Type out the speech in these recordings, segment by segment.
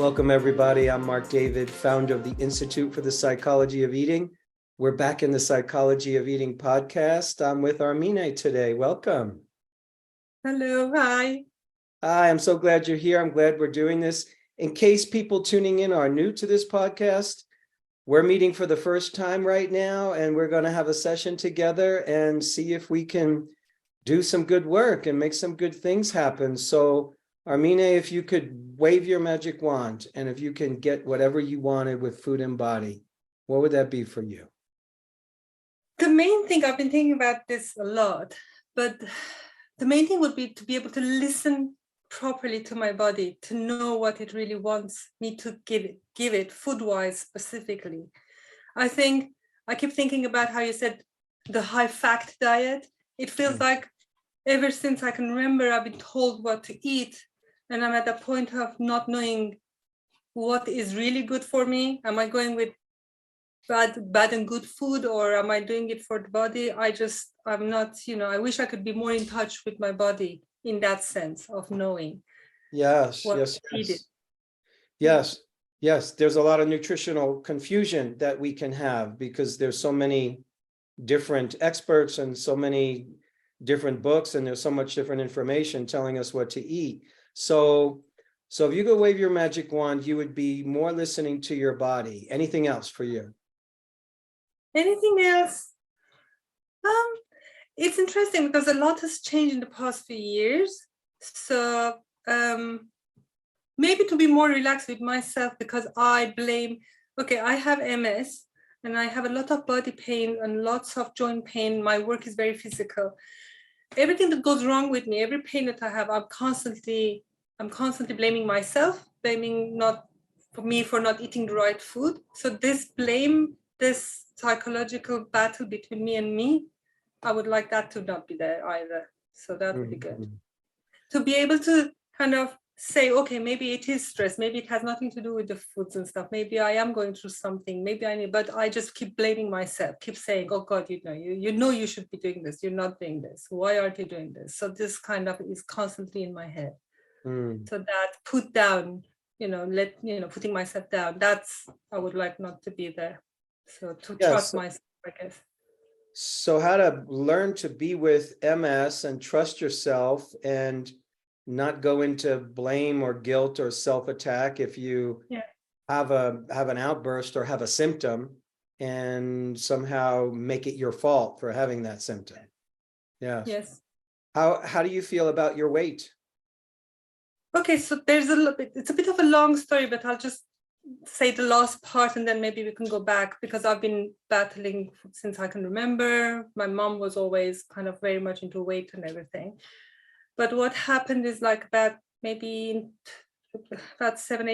Welcome, everybody. I'm Marc David, founder of the Institute for the Psychology of Eating. We're back in the Psychology of Eating podcast. I'm with Armine today. Welcome. Hello, hi. Hi, I'm so glad you're here. I'm glad we're doing this. In case people tuning in are new to this podcast, we're meeting for the first time right now, and we're going to have a session together and see if we can do some good work and make some good things happen. So Armine, if you could wave your magic wand and if you can get whatever you wanted with food and body, what would that be for you? The main thing, I've been thinking about this a lot, but the main thing would be to be able to listen properly to my body, to know what it really wants me to give it food-wise specifically. I keep thinking about how you said the high-fat diet. It feels like ever since I can remember, I've been told what to eat. And I'm at the point of not knowing what is really good for me. Am I going with bad and good food, or am I doing it for the body? I'm not, I wish I could be more in touch with my body in that sense of knowing. Yes. There's a lot of nutritional confusion that we can have because there's so many different experts and so many different books, and there's so much different information telling us what to eat. So if you could wave your magic wand, you would be more listening to your body. Anything else for you? Anything else? It's interesting because a lot has changed in the past few years. So maybe to be more relaxed with myself, because I have MS and I have a lot of body pain and lots of joint pain. My work is very physical. Everything that goes wrong with me, every pain that I have, I'm constantly blaming myself, blaming not for me for not eating the right food. So this psychological battle between me and me, I would like that to not be there either. So that would be good. To be able to kind of say, okay, maybe it is stress. Maybe it has nothing to do with the foods and stuff. Maybe I am going through something. But I just keep blaming myself, keep saying, oh God, you should be doing this. You're not doing this. Why aren't you doing this? So this kind of is constantly in my head. So that put down, putting myself down, I would like not to be there. So to trust myself, I guess. So how to learn to be with MS and trust yourself and not go into blame or guilt or self-attack if you have an outburst or have a symptom, and somehow make it your fault for having that symptom. Yes. How do you feel about your weight? Okay, so it's a bit of a long story, but I'll just say the last part and then maybe we can go back, because I've been battling since I can remember. My mom was always kind of very much into weight and everything. But what happened is about 7-8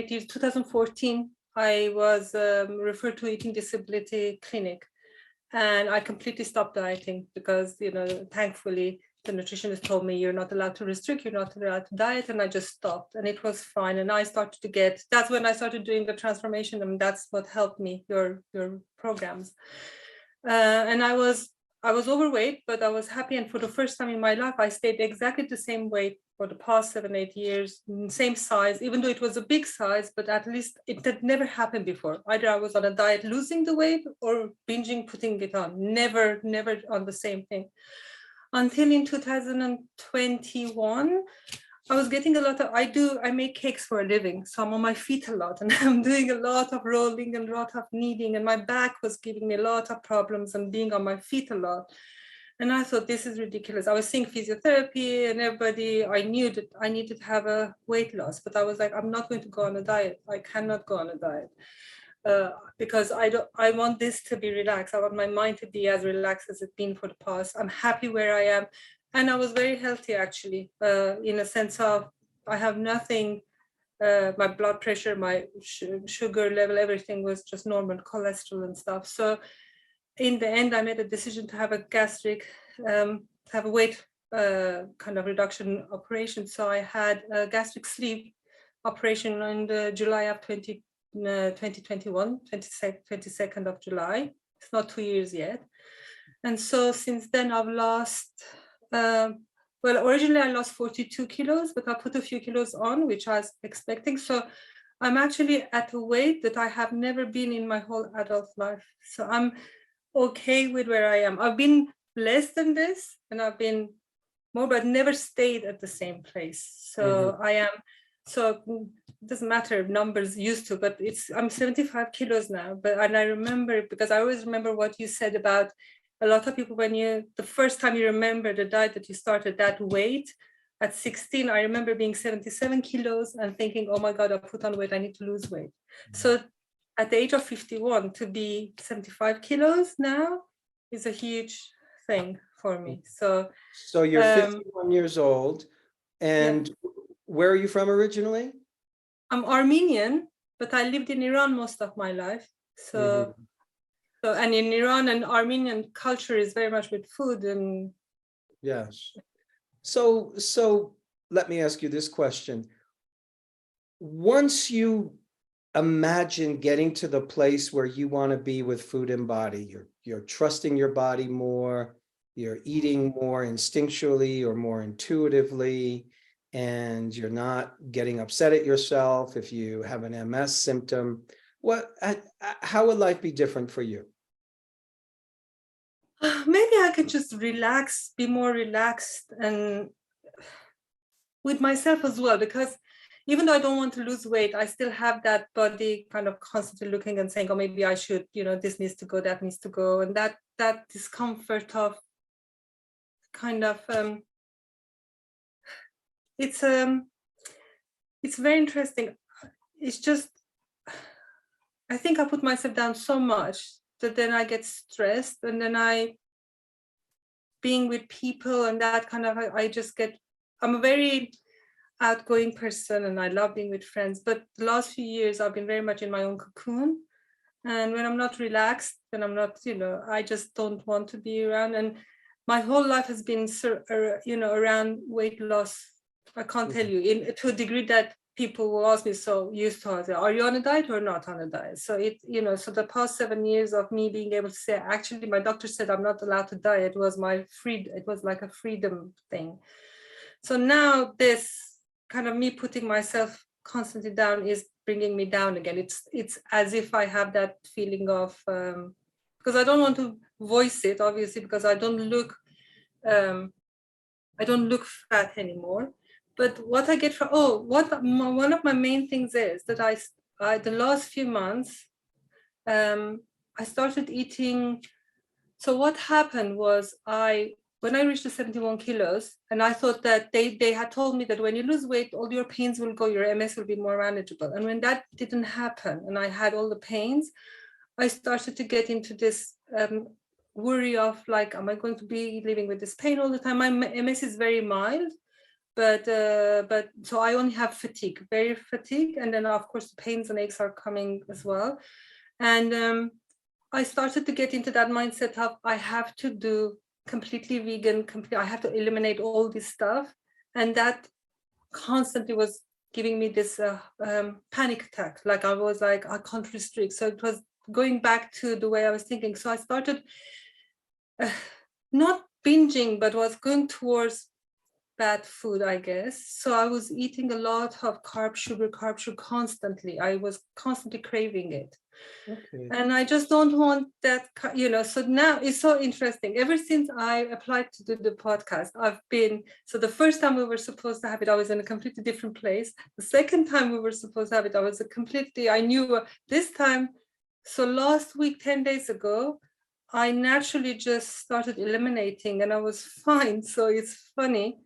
years, 2014, I was referred to eating disability clinic, and I completely stopped dieting because, thankfully, the nutritionist told me you're not allowed to restrict, you're not allowed to diet, and I just stopped, and it was fine. And that's when I started doing the transformation, and that's what helped me, your programs. And I was overweight, but I was happy. And for the first time in my life, I stayed exactly the same weight for the past 7-8 years, same size, even though it was a big size, but at least it had never happened before. Either I was on a diet losing the weight or binging, putting it on, never on the same thing. Until in 2021, I was getting a lot of, I make cakes for a living. So I'm on my feet a lot, and I'm doing a lot of rolling and a lot of kneading, and my back was giving me a lot of problems and being on my feet a lot. And I thought, this is ridiculous. I was seeing physiotherapy and everybody. I knew that I needed to have a weight loss, but I was like, I'm not going to go on a diet. I cannot go on a diet. Because I want this to be relaxed. I want my mind to be as relaxed as it's been for the past. I'm happy where I am. And I was very healthy, actually, in a sense of I have nothing, my blood pressure, my sugar level, everything was just normal, cholesterol and stuff. So in the end, I made a decision to have a have a weight kind of reduction operation. So I had a gastric sleeve operation in the July of 2021, 22nd of July. It's not 2 years yet. And so since then I've lost, originally I lost 42 kilos, but I put a few kilos on, which I was expecting. So I'm actually at a weight that I have never been in my whole adult life. So I'm okay with where I am. I've been less than this and I've been more, but never stayed at the same place. So I am, so it doesn't matter if numbers used to, but I'm 75 kilos now. And I remember, because I always remember what you said about a lot of people, when the first time you remember the diet that you started that weight at 16, I remember being 77 kilos and thinking, oh my God, I put on weight, I need to lose weight. So at the age of 51, to be 75 kilos now is a huge thing for me. So you're 51 years old, and where are you from originally? I'm Armenian, but I lived in Iran most of my life. So and in Iran, and Armenian culture is very much with food and. Yes. So let me ask you this question. Once you imagine getting to the place where you want to be with food and body, you're trusting your body more, you're eating more instinctually or more intuitively, and you're not getting upset at yourself if you have an MS symptom. How would life be different for you? Maybe I could just relax, be more relaxed, and with myself as well, because even though I don't want to lose weight, I still have that body kind of constantly looking and saying, oh, maybe I should, this needs to go, that needs to go. And that discomfort of kind of, it's very interesting. It's just, I think I put myself down so much that then I get stressed, and then being with people and that kind of, I'm a very outgoing person and I love being with friends, but the last few years I've been very much in my own cocoon, and when I'm not relaxed, then I'm not, I just don't want to be around. And my whole life has been around weight loss. I can't tell you, to a degree that people will ask me, so used to ask, are you on a diet or not on a diet? So so the past 7 years of me being able to say, actually my doctor said I'm not allowed to diet, was it was like a freedom thing. So now this kind of me putting myself constantly down is bringing me down again. It's as if I have that feeling of, because I don't want to voice it, obviously, because I don't look fat anymore. But what I get from, one of my main things is that I the last few months, I started eating. So what happened was when I reached the 71 kilos, and I thought that they had told me that when you lose weight, all your pains will go, your MS will be more manageable. And when that didn't happen, and I had all the pains, I started to get into this worry of like, am I going to be living with this pain all the time? My MS is very mild, but so I only have fatigue, very fatigue. And then of course the pains and aches are coming as well. And I started to get into that mindset of I have to do completely vegan, I have to eliminate all this stuff. And that constantly was giving me this panic attack. Like I was like, I can't restrict. So it was going back to the way I was thinking. So I started not binging, but was going towards bad food, I guess. So I was eating a lot of carb, sugar constantly. I was constantly craving it. Okay. And I just don't want that, so now it's so interesting. Ever since I applied to do the podcast, so the first time we were supposed to have it, I was in a completely different place. The second time we were supposed to have it, I knew this time. So last week, 10 days ago, I naturally just started eliminating and I was fine. So it's funny,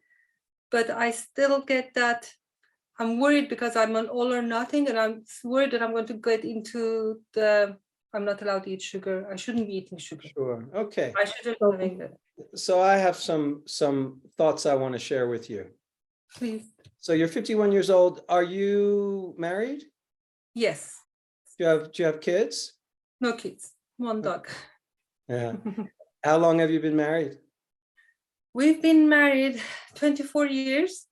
but I still get that. I'm worried because I'm on all or nothing, and I'm worried that I'm going to get into I'm not allowed to eat sugar. I shouldn't be eating sugar. Sure. Okay. I shouldn't be having that. So I have some thoughts I want to share with you. Please. So you're 51 years old. Are you married? Yes. Do you have kids? No kids. One dog. Yeah. How long have you been married? We've been married 24 years.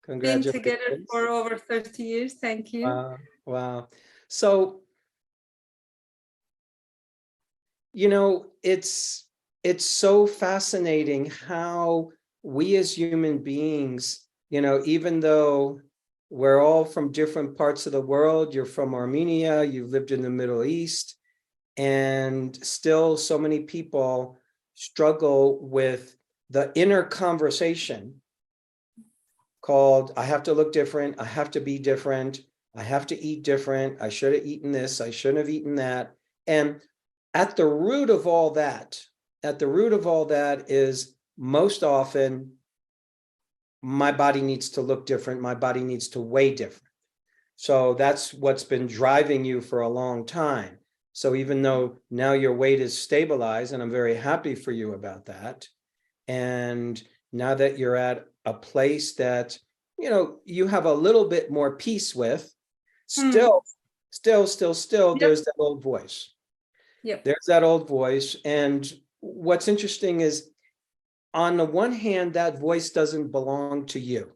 Congratulations. Been together for over 30 years. Thank you. Wow. So, it's so fascinating how we as human beings, even though we're all from different parts of the world. You're from Armenia, you've lived in the Middle East, and still so many people struggle with the inner conversation called, I have to look different, I have to be different, I have to eat different, I should have eaten this, I shouldn't have eaten that. And at the root of all that, is most often, my body needs to look different, my body needs to weigh different. So that's what's been driving you for a long time. So even though now your weight is stabilized, and I'm very happy for you about that, and now that you're at a place that, you have a little bit more peace with, still, Yep. there's that old voice. Yep. There's that old voice. And what's interesting is, on the one hand, that voice doesn't belong to you.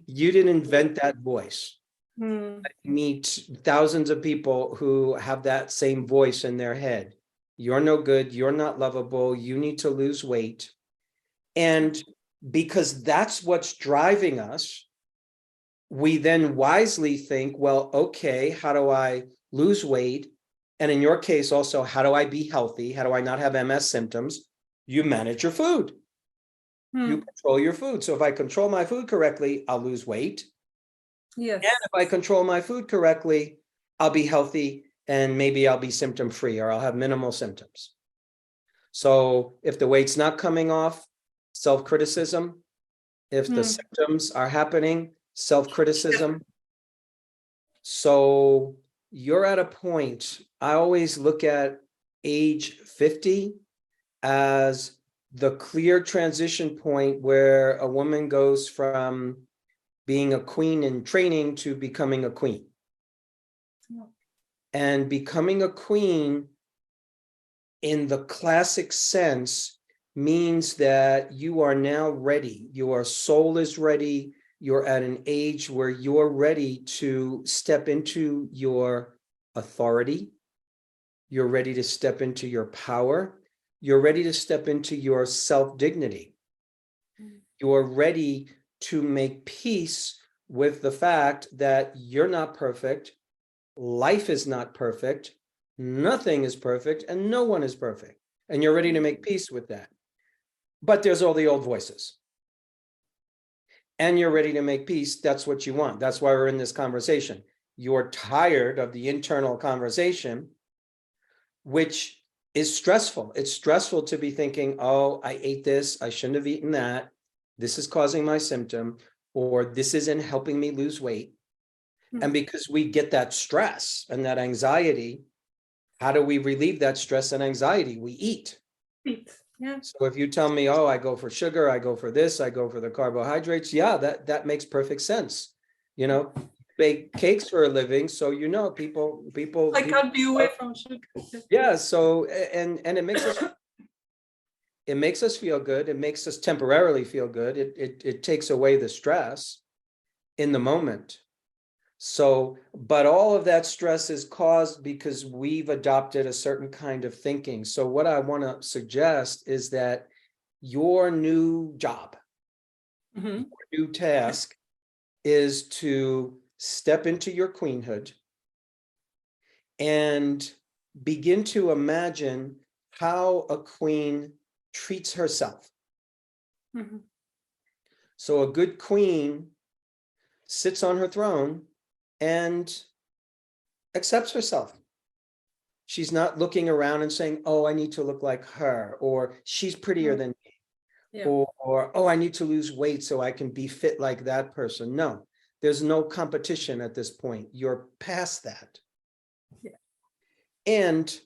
You didn't invent that voice. I meet thousands of people who have that same voice in their head. You're no good, you're not lovable, you need to lose weight. And because that's what's driving us, we then wisely think, well, okay, how do I lose weight? And in your case also, how do I be healthy? How do I not have MS symptoms? You manage your food. You control your food. So if I control my food correctly, I'll lose weight. Yes. And if I control my food correctly, I'll be healthy, and maybe I'll be symptom free, or I'll have minimal symptoms. So if the weight's not coming off, self-criticism. If the symptoms are happening, self-criticism. So you're at a point, I always look at age 50 as the clear transition point where a woman goes from being a queen in training to becoming a queen. And becoming a queen in the classic sense means that you are now ready. Your soul is ready. You're at an age where you're ready to step into your authority. You're ready to step into your power. You're ready to step into your self-dignity. You're ready to make peace with the fact that you're not perfect. Life is not perfect. Nothing is perfect, and no one is perfect. And you're ready to make peace with that. But there's all the old voices. And you're ready to make peace. That's what you want. That's why we're in this conversation. You're tired of the internal conversation, which is stressful. It's stressful to be thinking, oh, I ate this, I shouldn't have eaten that. This is causing my symptom, or this isn't helping me lose weight. And because we get that stress and that anxiety, how do we relieve that stress and anxiety? We eat. Yeah. So if you tell me, oh, I go for sugar, I go for this, I go for the carbohydrates, yeah, that makes perfect sense. Bake cakes for a living, so people I can't be away from sugar. Yeah, so and it makes us feel good. It makes us temporarily feel good. It takes away the stress in the moment. So, but all of that stress is caused because we've adopted a certain kind of thinking. So what I want to suggest is that your new job, your new task is to step into your queenhood and begin to imagine how a queen treats herself. So a good queen sits on her throne and accepts herself. She's not looking around and saying, oh, I need to look like her, or she's prettier than me, Yeah. or oh, I need to lose weight so I can be fit like that person. No, there's no competition at this point. You're past that. Yeah. And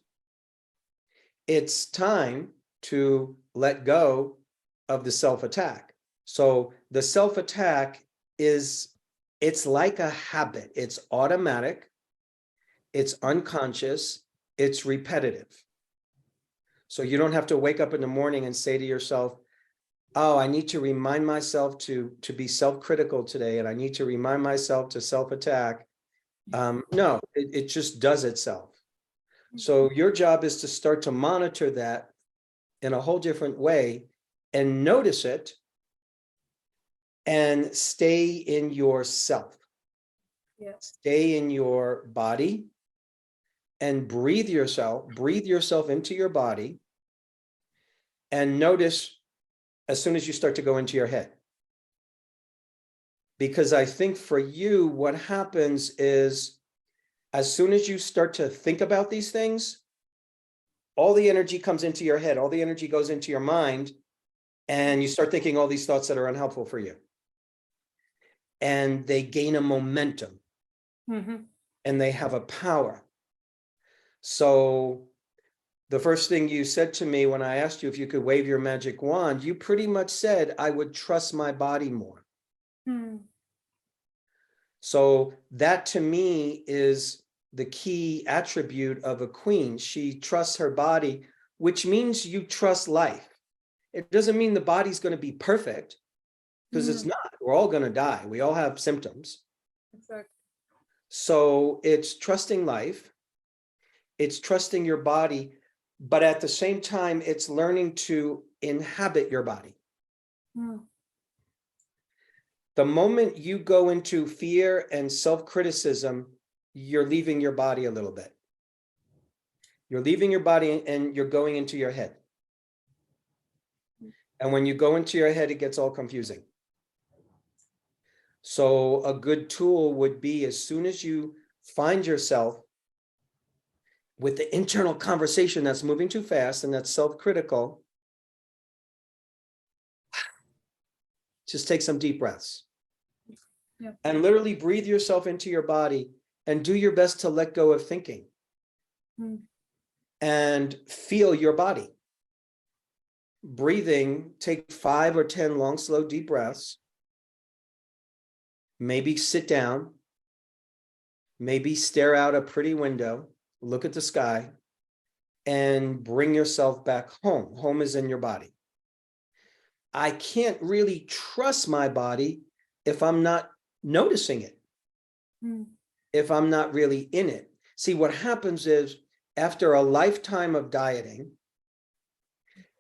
it's time to let go of the self-attack. So the self-attack it's like a habit. It's automatic, it's unconscious, it's repetitive. So you don't have to wake up in the morning and say to yourself, oh, I need to remind myself to be self-critical today, and I need to remind myself to self-attack. No, it just does itself. So your job is to start to monitor that in a whole different way and notice it and stay in yourself. Yes. Stay in your body and breathe yourself into your body, and notice as soon as you start to go into your head. Because I think for you, what happens is as soon as you start to think about these things, all the energy comes into your head, all the energy goes into your mind, and you start thinking all these thoughts that are unhelpful for you. And they gain a momentum, and they have a power. So the first thing you said to me when I asked you if you could wave your magic wand, you pretty much said, I would trust my body more. So that to me is the key attribute of a queen. She trusts her body, which means you trust life. It doesn't mean the body's going to be perfect, because it's not. We're all going to die. We all have symptoms. Exactly. So it's trusting life. It's trusting your body, but at the same time, it's learning to inhabit your body. The moment you go into fear and self-criticism, you're leaving your body a little bit. You're leaving your body and you're going into your head. And when you go into your head, it gets all confusing. So a good tool would be, as soon as you find yourself with the internal conversation that's moving too fast and that's self-critical, just take some deep breaths. Yeah. And literally breathe yourself into your body and do your best to let go of thinking. And feel your body. Breathing, take 5 or 10 long, slow, deep breaths. Maybe sit down. Maybe stare out a pretty window, look at the sky, and bring yourself back home. Home is in your body. I can't really trust my body if I'm not noticing it, if I'm not really in it. See, what happens is, after a lifetime of dieting,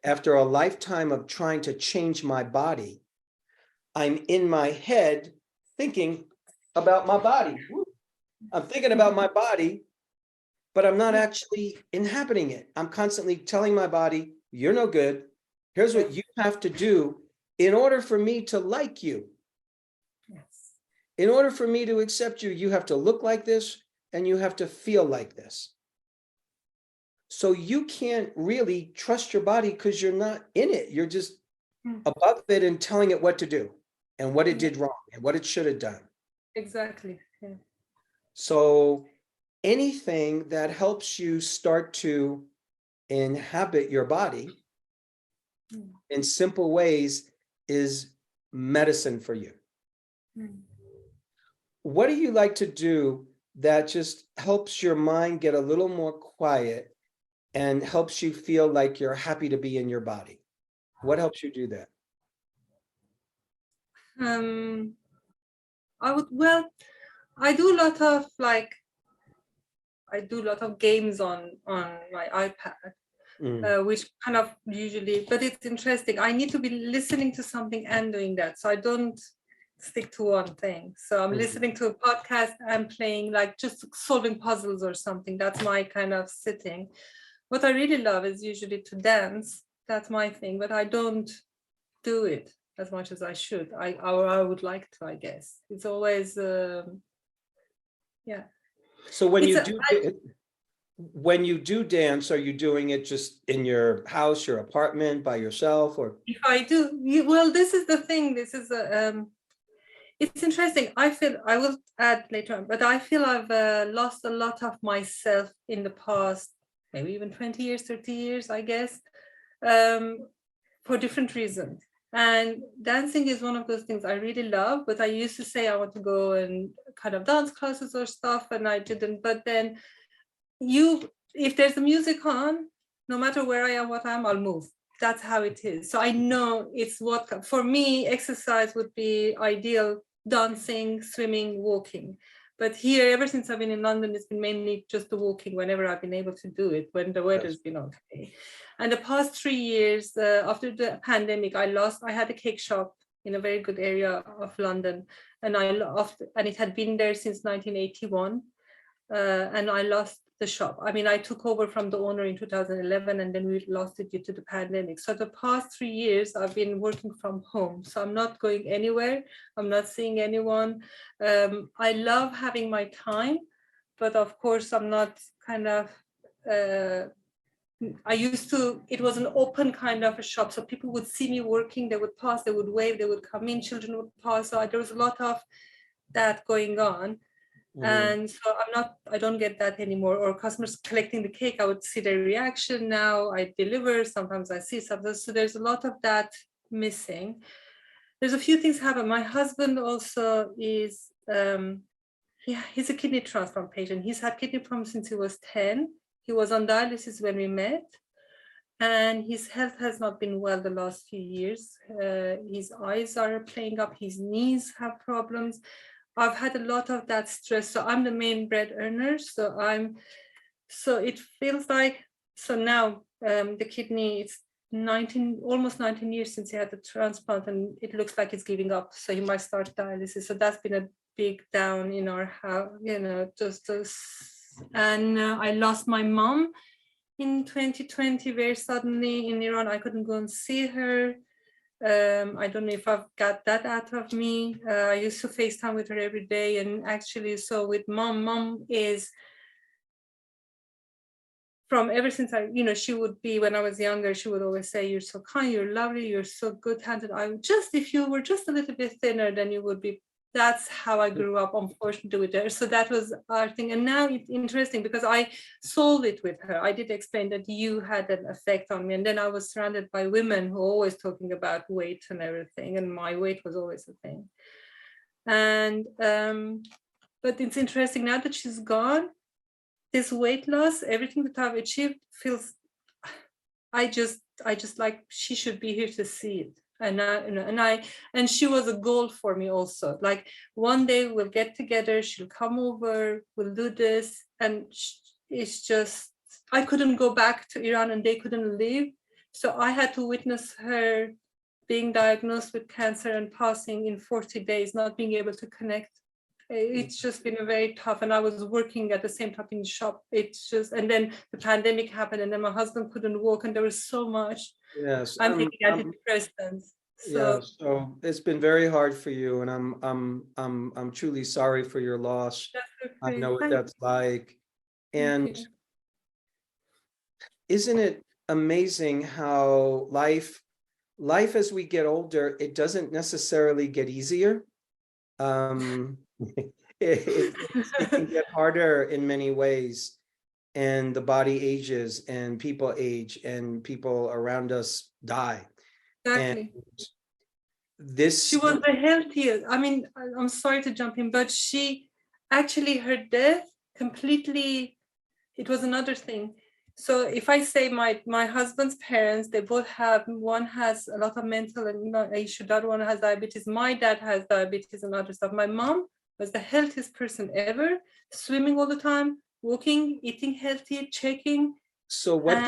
after a lifetime of trying to change my body, I'm in my head thinking about my body. I'm thinking about my body, but I'm not actually inhabiting it. I'm constantly telling my body, you're no good. Here's what you have to do in order for me to like you. Yes. In order for me to accept you, you have to look like this and you have to feel like this. So you can't really trust your body because you're not in it. You're just above it and telling it what to do and what it did wrong and what it should have done. Exactly. Yeah. So anything that helps you start to inhabit your body in simple ways is medicine for you. What do you like to do that just helps your mind get a little more quiet and helps you feel like you're happy to be in your body? What helps you do that? I do a lot of games on my iPad, which kind of usually, but it's interesting. I need to be listening to something and doing that, so I don't stick to one thing. So I'm listening to a podcast and playing, like just solving puzzles or something. That's my kind of sitting. What I really love is usually to dance. That's my thing, but I don't do it as much as I should. I would like to, I guess. It's always, yeah. So when you do dance, are you doing it just in your house, your apartment, by yourself, or? If I do, well, this is the thing. This is it's interesting. I feel, I will add later on, but I feel I've lost a lot of myself in the past, maybe even 20 years, 30 years, I guess, for different reasons. And dancing is one of those things I really love, but I used to say I want to go and kind of dance classes or stuff, and I didn't. But then if there's the music on, no matter where I am, what I am, I'll move. That's how it is. So I know it's what, for me, exercise would be ideal: dancing, swimming, walking. But here, ever since I've been in London, it's been mainly just the walking whenever I've been able to do it, when the weather's been okay. And the past 3 years, after the pandemic, I had a cake shop in a very good area of London. And and it had been there since 1981. And I lost the shop. I mean, I took over from the owner in 2011, and then we lost it due to the pandemic. So the past 3 years, I've been working from home. So I'm not going anywhere. I'm not seeing anyone. I love having my time, but of course, I'm not kind of, it was an open kind of a shop. So people would see me working, they would pass, they would wave, they would come in, children would pass. So there was a lot of that going on. And so I don't get that anymore. Or customers collecting the cake, I would see their reaction. Now I deliver, sometimes I see something. So there's a lot of that missing. There's a few things happen. My husband also is, he's a kidney transplant patient. He's had kidney problems since he was 10. He was on dialysis when we met. And his health has not been well the last few years. His eyes are playing up, his knees have problems. I've had a lot of that stress. So I'm the main bread earner. So it feels like, so now the kidney, it's almost 19 years since he had the transplant, and it looks like it's giving up. So he might start dialysis. So that's been a big down in our house, and I lost my mom in 2020 very suddenly in Iran. I couldn't go and see her. I don't know if I've got that out of me. I used to FaceTime with her every day. And actually, so with mom is from ever since she would be, when I was younger, she would always say, you're so kind, you're lovely, you're so good-handed. If you were just a little bit thinner, then you would be. That's how I grew up, unfortunately, with her. So that was our thing. And now it's interesting because I solved it with her. I did explain that you had an effect on me. And then I was surrounded by women who were always talking about weight and everything. And my weight was always a thing. And, but it's interesting now that she's gone, this weight loss, everything that I've achieved feels, I just like, she should be here to see it. And she was a goal for me also. Like one day we'll get together, she'll come over, we'll do this. And it's just, I couldn't go back to Iran and they couldn't leave. So I had to witness her being diagnosed with cancer and passing in 40 days, not being able to connect. It's just been a very tough, and I was working at the same time in the shop. It's just, and then the pandemic happened, and then my husband couldn't walk, and there was so much. Yes, I'm taking antidepressants. So it's been very hard for you, and I'm truly sorry for your loss. Okay. I know what that's like. And isn't it amazing how life as we get older, it doesn't necessarily get easier. It can get harder in many ways, and the body ages and people age and people around us die. Exactly. And she was the healthiest. I mean, I'm sorry to jump in, but she actually, her death completely, it was another thing. So if I say my husband's parents, they both have, one has a lot of mental and issue, the other one has diabetes. My dad has diabetes and other stuff. My mom was the healthiest person ever, swimming all the time, walking, eating healthy, checking. So what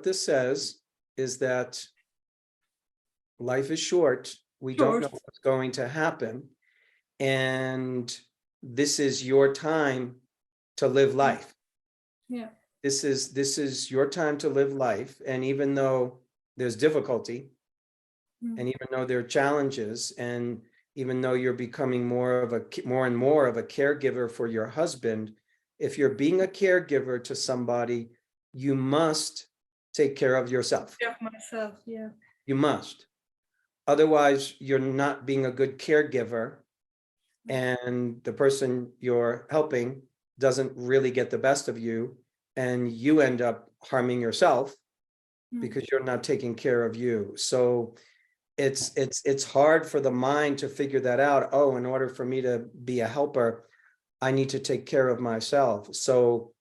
this says is that life is short. We don't know what's going to happen. And this is your time to live life. Yeah. This is your time to live life. And even though there's difficulty, and even though there are challenges, and even though you're becoming more and more of a caregiver for your husband, if you're being a caregiver to somebody, you must take care of yourself. Yeah, myself, yeah. You must. Otherwise, you're not being a good caregiver, and the person you're helping doesn't really get the best of you, and you end up harming yourself because you're not taking care of you. So it's hard for the mind to figure that out. Oh, in order for me to be a helper, I need to take care of myself. So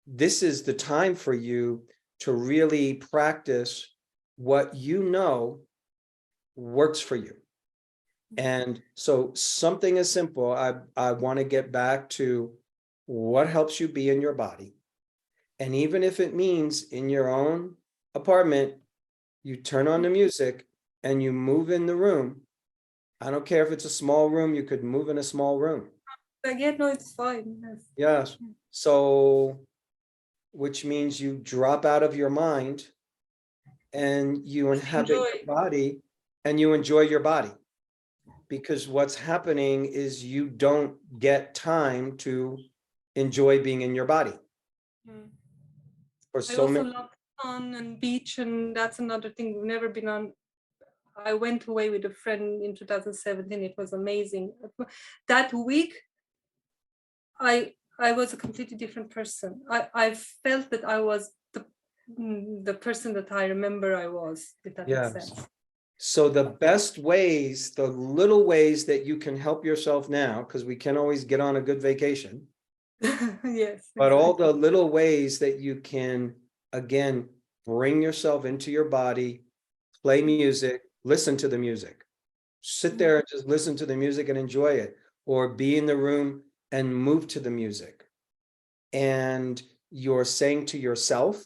this is the time for you to really practice what you know works for you. And so something as simple, I want to get back to what helps you be in your body. And even if it means in your own apartment, you turn on the music and you move in the room. I don't care if it's a small room, you could move in a small room. Again, no, it's fine. Yes. Yes. So, which means you drop out of your mind and you inhabit Enjoy. your body and you enjoy your body. Because what's happening is you don't get time to enjoy being in your body. Mm. For I so also many, love sun and beach, and that's another thing we've never been on. I went away with a friend in 2017. It was amazing. That week, I was a completely different person. I felt that I was the person that I remember I was, if that makes yes. sense. So the best ways, the little ways that you can help yourself now, because we can always get on a good vacation, Yes. but all Exactly. the little ways that you can, again, bring yourself into your body, play music, listen to the music, sit there and just listen to the music and enjoy it, or be in the room and move to the music. And you're saying to yourself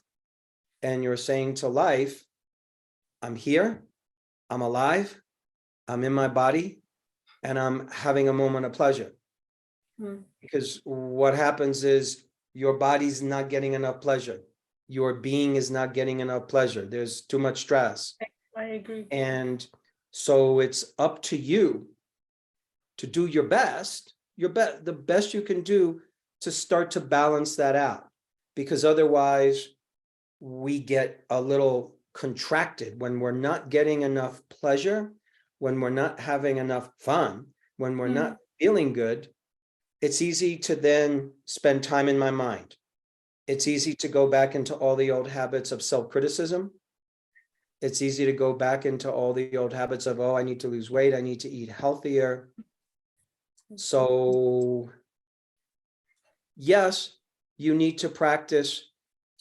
and you're saying to life, I'm here, I'm alive, I'm in my body, and I'm having a moment of pleasure. Mm. Because what happens is your body's not getting enough pleasure. Your being is not getting enough pleasure. There's too much stress. I agree. And so it's up to you to do your best, the best you can do to start to balance that out. Because otherwise, we get a little contracted when we're not getting enough pleasure, when we're not having enough fun, when we're not feeling good. It's easy to then spend time in my mind. It's easy to go back into all the old habits of self-criticism. It's easy to go back into all the old habits of, oh, I need to lose weight, I need to eat healthier. So yes, you need to practice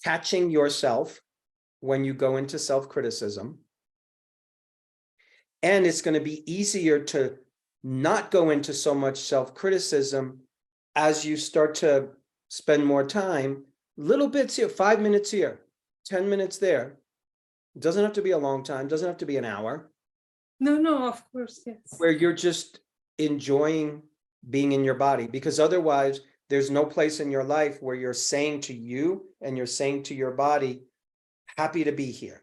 catching yourself when you go into self-criticism. And it's going to be easier to not go into so much self-criticism as you start to spend more time, little bits here, 5 minutes here, 10 minutes there. It doesn't have to be a long time, doesn't have to be an hour, No, of course, yes. where you're just enjoying being in your body, because otherwise there's no place in your life where you're saying to you and you're saying to your body, happy to be here,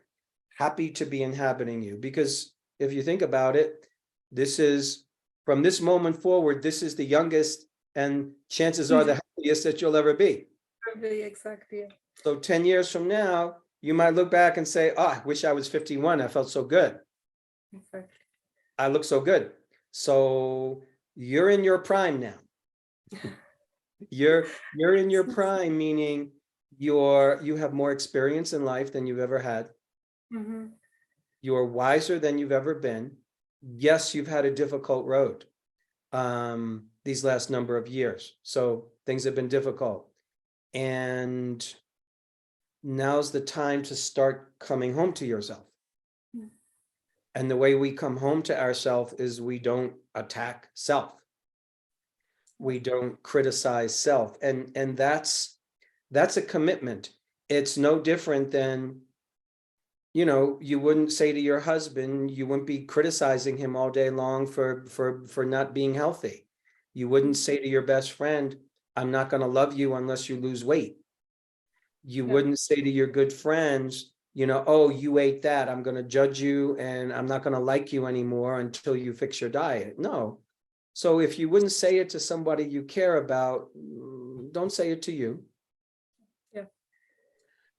happy to be inhabiting you. Because if you think about it, this is, from this moment forward, this is the youngest and chances are the healthiest that you'll ever be. Exactly. Yeah. So 10 years from now, you might look back and say, oh, I wish I was 51. I felt so good. Exactly. I look so good. So you're in your prime now. You're in your prime, meaning you have more experience in life than you've ever had. Mm-hmm. You're wiser than you've ever been. Yes, you've had a difficult road these last number of years. So things have been difficult. And now's the time to start coming home to yourself. And the way we come home to ourselves is we don't attack self. We don't criticize self. And that's a commitment. It's no different than, you wouldn't say to your husband, you wouldn't be criticizing him all day long for not being healthy. You wouldn't say to your best friend, I'm not going to love you unless you lose weight. You wouldn't say to your good friends, oh, you ate that, I'm going to judge you and I'm not going to like you anymore until you fix your diet. No. So if you wouldn't say it to somebody you care about, don't say it to you. Yeah.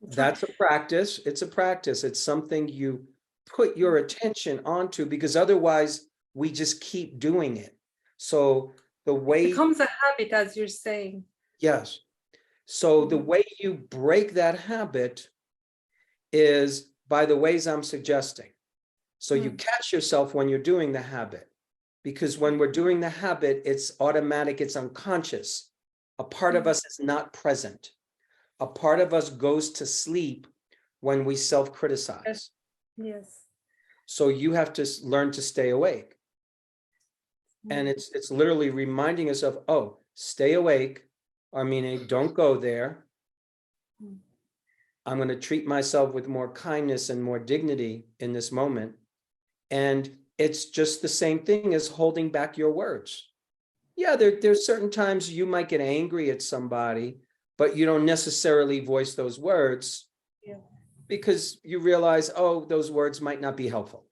That's a practice. It's a practice. It's something you put your attention onto, because otherwise we just keep doing it. So the It way, becomes a habit, as you're saying. yes. So the way you break that habit is by the ways I'm suggesting. So you catch yourself when you're doing the habit, because when we're doing the habit, it's automatic, it's unconscious. A part of us is not present. A part of us goes to sleep when we self-criticize. Yes. So you have to learn to stay awake. And it's literally reminding us of, oh, stay awake, or meaning don't go there. I'm going to treat myself with more kindness and more dignity in this moment. And it's just the same thing as holding back your words. Yeah, there's certain times you might get angry at somebody, but you don't necessarily voice those words because you realize, oh, those words might not be helpful.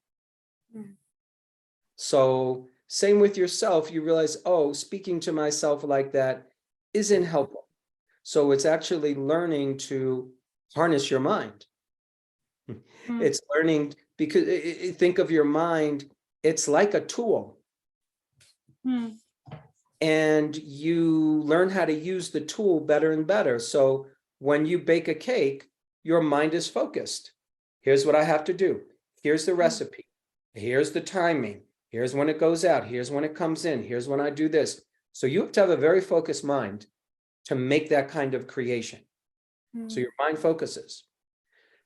So same with yourself, you realize, oh, speaking to myself like that isn't helpful. So it's actually learning to harness your mind. It's learning, because think of your mind, it's like a tool. And you learn how to use the tool better and better. So when you bake a cake, your mind is focused. Here's what I have to do. Here's the recipe. Here's the timing. Here's when it goes out. Here's when it comes in. Here's when I do this. So you have to have a very focused mind to make that kind of creation. So your mind focuses.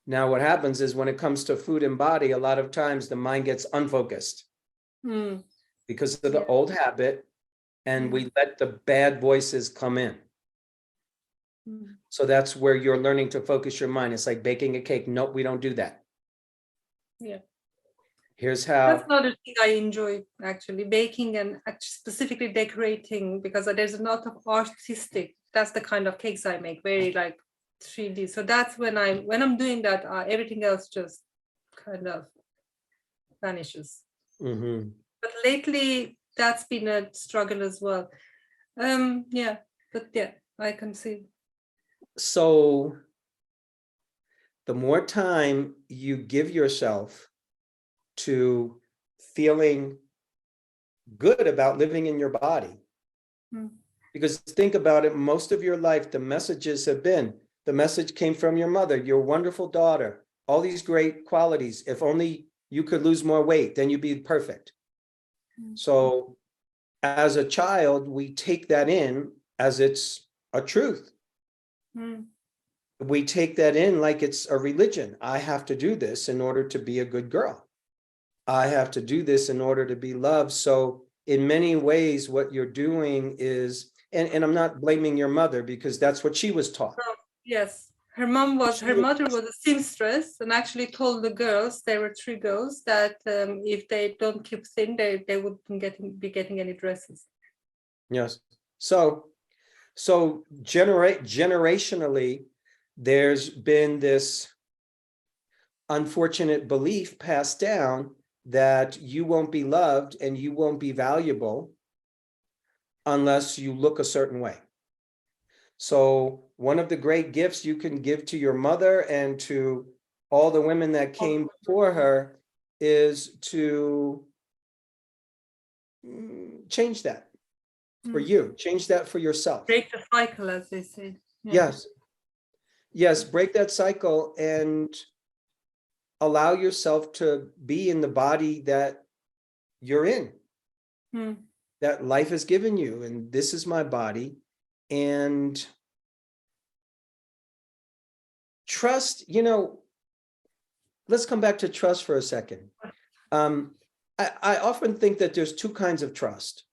Now, what happens is when it comes to food and body, a lot of times the mind gets unfocused because of the old habit, and we let the bad voices come in. So that's where you're learning to focus your mind. It's like baking a cake. Nope, we don't do that. Yeah. Here's how. That's not a thing I enjoy, actually, baking and specifically decorating, because there's a lot of artistic. That's the kind of cakes I make, very like 3D. So that's when I'm doing that, everything else just kind of vanishes. But lately, that's been a struggle as well. Yeah, but yeah, I can see. So the more time you give yourself to feeling good about living in your body, because think about it, most of your life, the messages have been, the message came from your mother, your wonderful daughter, all these great qualities. If only you could lose more weight, then you'd be perfect. So as a child, we take that in as it's a truth. We take that in like it's a religion. I have to do this in order to be a good girl. I have to do this in order to be loved. So in many ways, what you're doing is, and I'm not blaming your mother because that's what she was taught. Yes. Her mother was a seamstress and actually told the girls, there were 3 girls, that if they don't keep thin, they wouldn't be getting any dresses. Yes. So generationally, there's been this unfortunate belief passed down that you won't be loved and you won't be valuable unless you look a certain way. So one of the great gifts you can give to your mother and to all the women that came before her is to change that for you, change that for yourself. Break the cycle, as they say. Yes, break that cycle and allow yourself to be in the body that you're in, that life has given you. And this is my body. And trust, let's come back to trust for a second. I often think that there's 2 kinds of trust.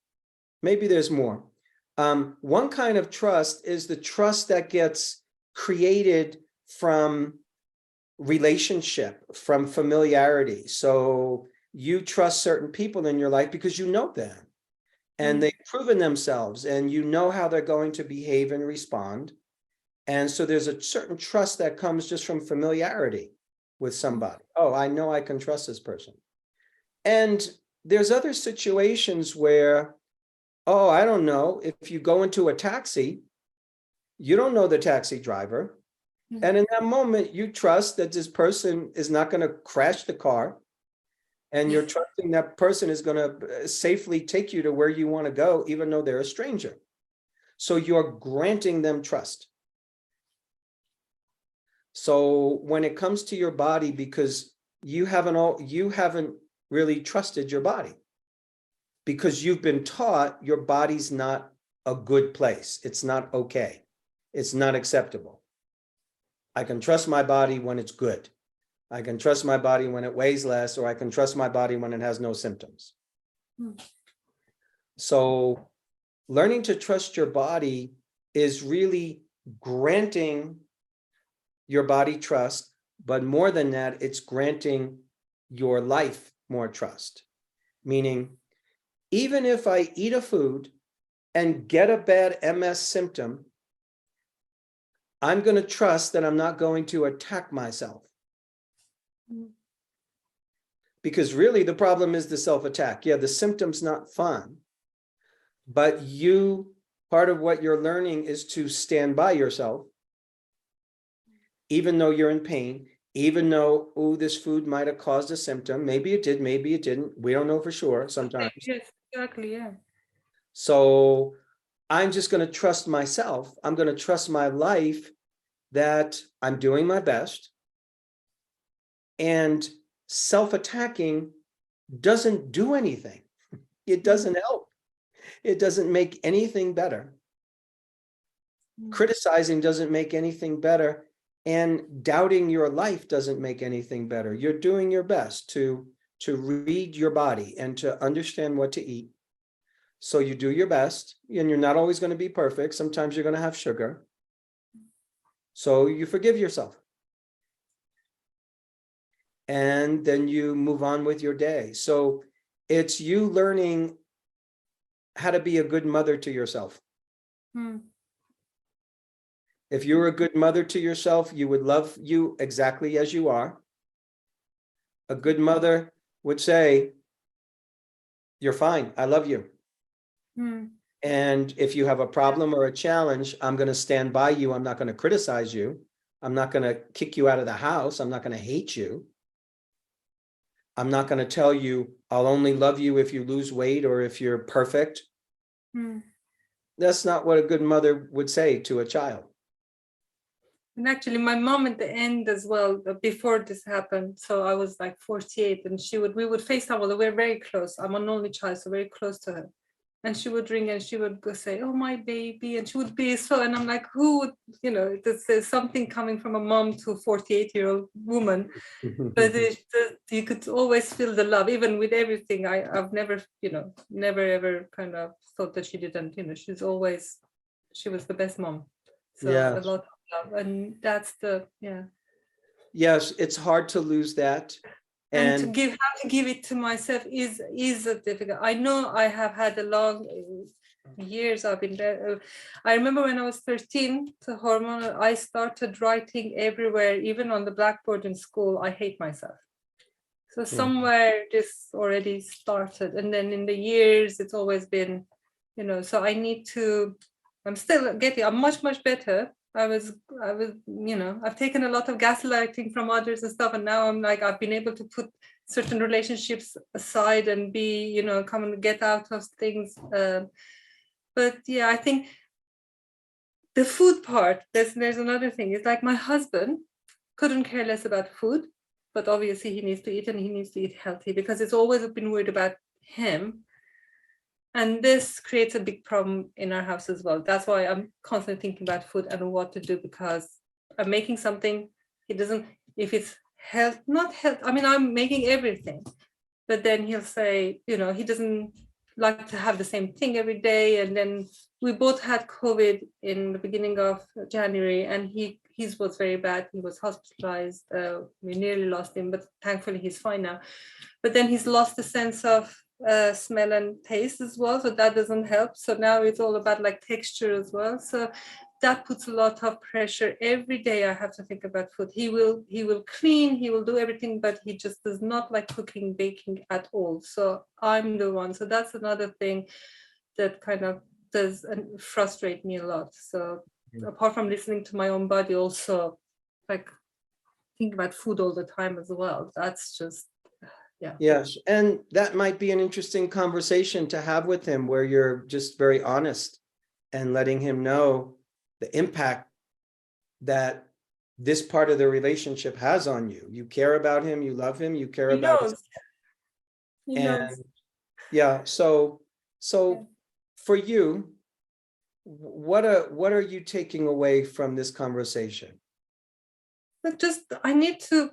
Maybe there's more. One kind of trust is the trust that gets created from relationship, from familiarity. So you trust certain people in your life because you know them and they've proven themselves and you know how they're going to behave and respond. And so there's a certain trust that comes just from familiarity with somebody. Oh, I know I can trust this person. And there's other situations where, oh, I don't know, if you go into a taxi, you don't know the taxi driver. And in that moment, you trust that this person is not going to crash the car. And you're trusting that person is going to safely take you to where you want to go, even though they're a stranger. So you're granting them trust. So when it comes to your body, because you haven't really trusted your body, because you've been taught your body's not a good place. It's not okay. It's not acceptable. I can trust my body when it's good. I can trust my body when it weighs less, or I can trust my body when it has no symptoms. So learning to trust your body is really granting your body trust, but more than that, it's granting your life more trust. Meaning, even if I eat a food and get a bad MS symptom, I'm going to trust that I'm not going to attack myself. Because really the problem is the self-attack. Yeah, the symptom's not fun, but part of what you're learning is to stand by yourself, even though you're in pain, even though, oh, this food might have caused a symptom. Maybe it did, maybe it didn't. We don't know for sure sometimes. Yes, exactly, yeah. So I'm just going to trust myself. I'm going to trust my life that I'm doing my best. And self-attacking doesn't do anything. It doesn't help. It doesn't make anything better. Criticizing doesn't make anything better. And doubting your life doesn't make anything better. You're doing your best to read your body and to understand what to eat. So you do your best, and you're not always going to be perfect. Sometimes you're going to have sugar. So you forgive yourself. And then you move on with your day. So it's you learning how to be a good mother to yourself. If you're a good mother to yourself, you would love you exactly as you are. A good mother would say, you're fine. I love you. And if you have a problem or a challenge, I'm going to stand by you. I'm not going to criticize you. I'm not going to kick you out of the house. I'm not going to hate you. I'm not going to tell you, I'll only love you if you lose weight or if you're perfect. That's not what a good mother would say to a child. And actually, my mom at the end as well, before this happened, so I was like 48, and we would FaceTime, although we're very close. I'm an only child, so very close to her. And she would ring and she would go say, oh, my baby. And she would be so, and I'm like, who would, there's something coming from a mom to a 48-year-old woman. But you could always feel the love, even with everything. I've never, never ever kind of thought that she didn't, she was the best mom. So a lot of love. And that's Yes, it's hard to lose that. And how to give it to myself is difficult. I know I have had a long years I've been there. I remember when I was 13, the hormonal, I started writing everywhere, even on the blackboard in school, I hate myself. So somewhere this already started. And then in the years, it's always been, so I'm still I'm much, much better. I've taken a lot of gaslighting from others and stuff. And now I'm like, I've been able to put certain relationships aside and be, come and get out of things. But yeah, I think the food part, there's another thing. It's like my husband couldn't care less about food, but obviously he needs to eat, and he needs to eat healthy because it's always been worried about him. And this creates a big problem in our house as well. That's why I'm constantly thinking about food and what to do, because I'm making something, if it's not health, I'm making everything, but then he'll say, he doesn't like to have the same thing every day. And then we both had COVID in the beginning of January, and his was very bad. He was hospitalized. We nearly lost him, but thankfully he's fine now. But then he's lost the sense of smell and taste as well, so that doesn't help. So now it's all about like texture as well. So that puts a lot of pressure. Every day I have to think about food. He will clean, he will do everything, but he just does not like cooking, baking at all. So I'm the one. So that's another thing that kind of does frustrate me a lot. So apart from listening to my own body, also like think about food all the time as well. That's just Yes. And that might be an interesting conversation to have with him, where you're just very honest and letting him know the impact that this part of the relationship has on you. You care about him, you love him, you care about him. He knows. Yeah. So for you, what are you taking away from this conversation? But just I need to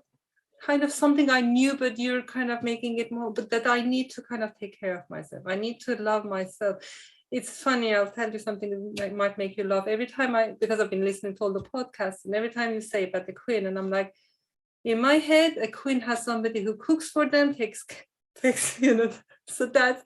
kind of something I knew, but you're kind of making it more, but that I need to kind of take care of myself. I need to love myself. It's funny, I'll tell you something that might make you laugh. Every time because I've been listening to all the podcasts, and every time you say about the queen, and I'm like, in my head, a queen has somebody who cooks for them, takes takes, so that's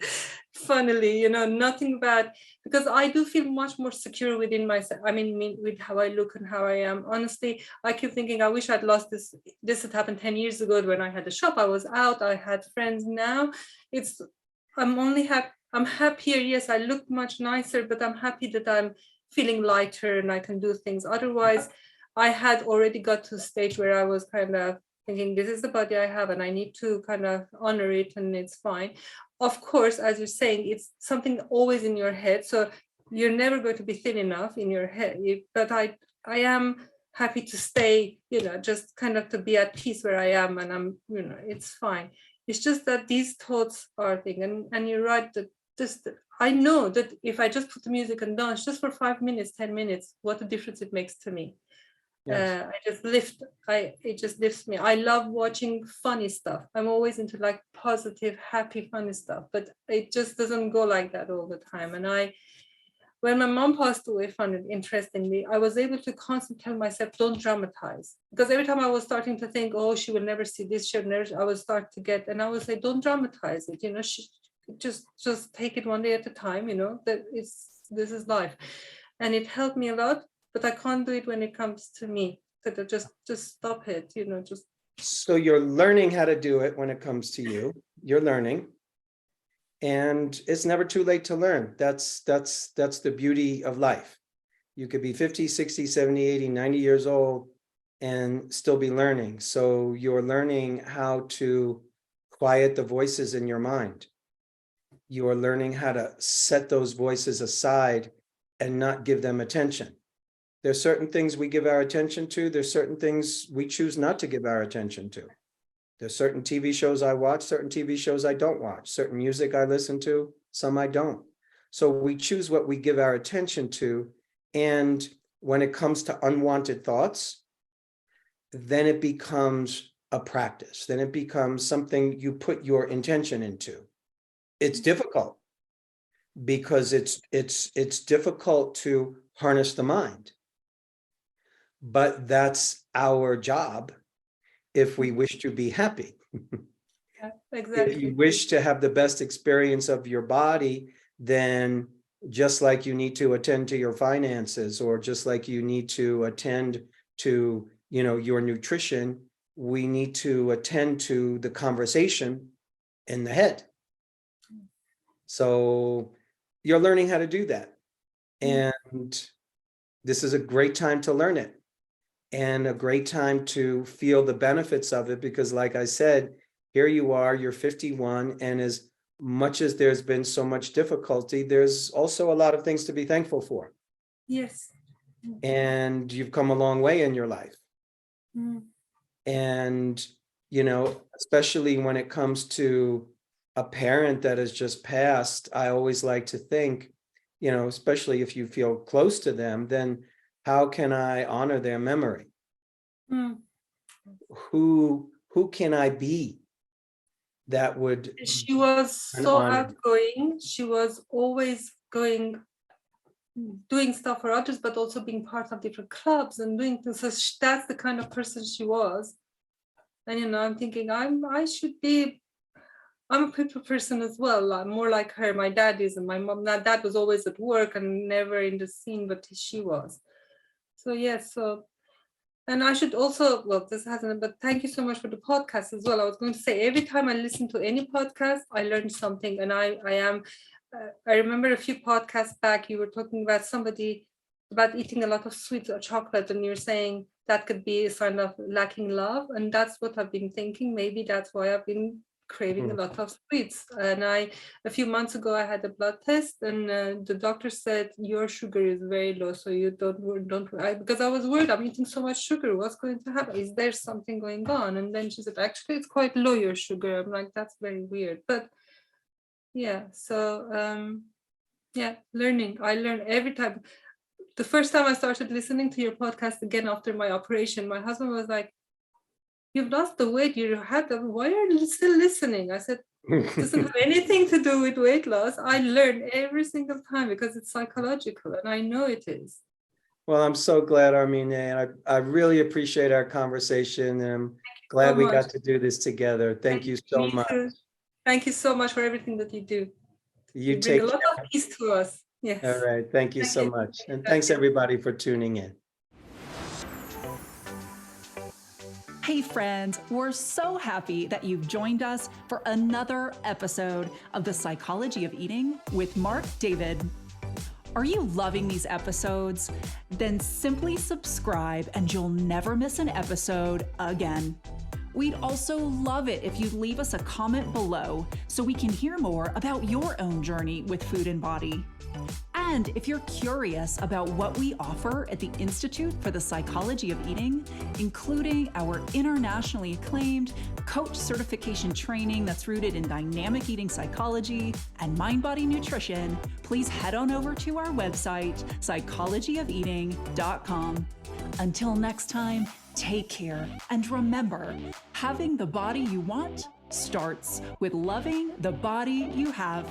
funnily, nothing bad, because I do feel much more secure within myself. I mean, with how I look and how I am. Honestly, I keep thinking, I wish I'd lost this. This had happened 10 years ago when I had a shop. I was out, I had friends. Now it's, I'm only happy. I'm happier. Yes, I look much nicer, but I'm happy that I'm feeling lighter and I can do things. Otherwise, I had already got to a stage where I was kind of thinking, this is the body I have and I need to kind of honor it, and it's fine. Of course, as you're saying, it's something always in your head. So you're never going to be thin enough in your head. But I am happy to stay, just kind of to be at peace where I am, and I'm, it's fine. It's just that these thoughts are a thing. And you're right that just, I know that if I just put the music and dance just for 5 minutes, 10 minutes, what a difference it makes to me. Yes. It just lifts me. I love watching funny stuff. I'm always into like positive, happy, funny stuff, but it just doesn't go like that all the time. And when my mom passed away, interestingly, I was able to constantly tell myself, don't dramatize. Because every time I was starting to think, oh, she will never see this, I would start to get, and I would say, don't dramatize it. Just take it one day at a time, that this is life. And it helped me a lot, but I can't do it when it comes to me. That I just stop it, just. So you're learning how to do it when it comes to you. You're learning. And it's never too late to learn. That's the beauty of life. You could be 50, 60, 70, 80, 90 years old and still be learning. So you're learning how to quiet the voices in your mind. You are learning how to set those voices aside and not give them attention. There's certain things we give our attention to. There's certain things we choose not to give our attention to. There's certain TV shows I watch, certain TV shows I don't watch, certain music I listen to, some I don't. So we choose what we give our attention to. And when it comes to unwanted thoughts, then it becomes a practice. Then it becomes something you put your intention into. It's difficult because it's difficult to harness the mind. But that's our job if we wish to be happy. Yeah, exactly. If you wish to have the best experience of your body, then just like you need to attend to your finances, or just like you need to attend to, your nutrition, we need to attend to the conversation in the head. So you're learning how to do that. And this is a great time to learn it, and a great time to feel the benefits of it, because like I said, here you are, you're 51, and as much as there's been so much difficulty, there's also a lot of things to be thankful for. Yes. And you've come a long way in your life. And, especially when it comes to a parent that has just passed, I always like to think, especially if you feel close to them, then how can I honor their memory? Who can I be that would? She was so outgoing. She was always doing stuff for others, but also being part of different clubs and doing things. So that's the kind of person she was. And I'm thinking, I'm a people person as well. I'm more like her. My dad is, and my dad was always at work and never in the scene, but she was. So yes, and I should also, this hasn't, but thank you so much for the podcast as well. I was going to say, every time I listen to any podcast, I learn something. And I remember a few podcasts back, you were talking about somebody about eating a lot of sweets or chocolate, and you're saying that could be a sign of lacking love. And that's what I've been thinking. Maybe that's why I've been craving a lot of sweets. And a few months ago, I had a blood test, and the doctor said your sugar is very low, so you don't because I was worried, I'm eating so much sugar, what's going to happen, is there something going on? And then she said, actually it's quite low, your sugar. I'm like, that's very weird. But yeah, so learning. I learn every time. The first time I started listening to your podcast again after my operation, my husband was like, you've lost the weight you had, why are you still listening? I said, it doesn't have anything to do with weight loss. I learn every single time because it's psychological, and I know it is. Well, I'm so glad, Armine, and I really appreciate our conversation, and I'm glad we got to do this together. Thank you so much. Thank you so much for everything that you do. You bring take a lot care. of peace to us. Yes. All right. Thank you Thank so you. much. And Thank thanks you. everybody for tuning in. Hey friends, we're so happy that you've joined us for another episode of The Psychology of Eating with Marc David. Are you loving these episodes? Then simply subscribe and you'll never miss an episode again. We'd also love it if you'd leave us a comment below so we can hear more about your own journey with food and body. And if you're curious about what we offer at the Institute for the Psychology of Eating, including our internationally acclaimed coach certification training that's rooted in dynamic eating psychology and mind-body nutrition, please head on over to our website, psychologyofeating.com. Until next time, take care. And remember, having the body you want starts with loving the body you have.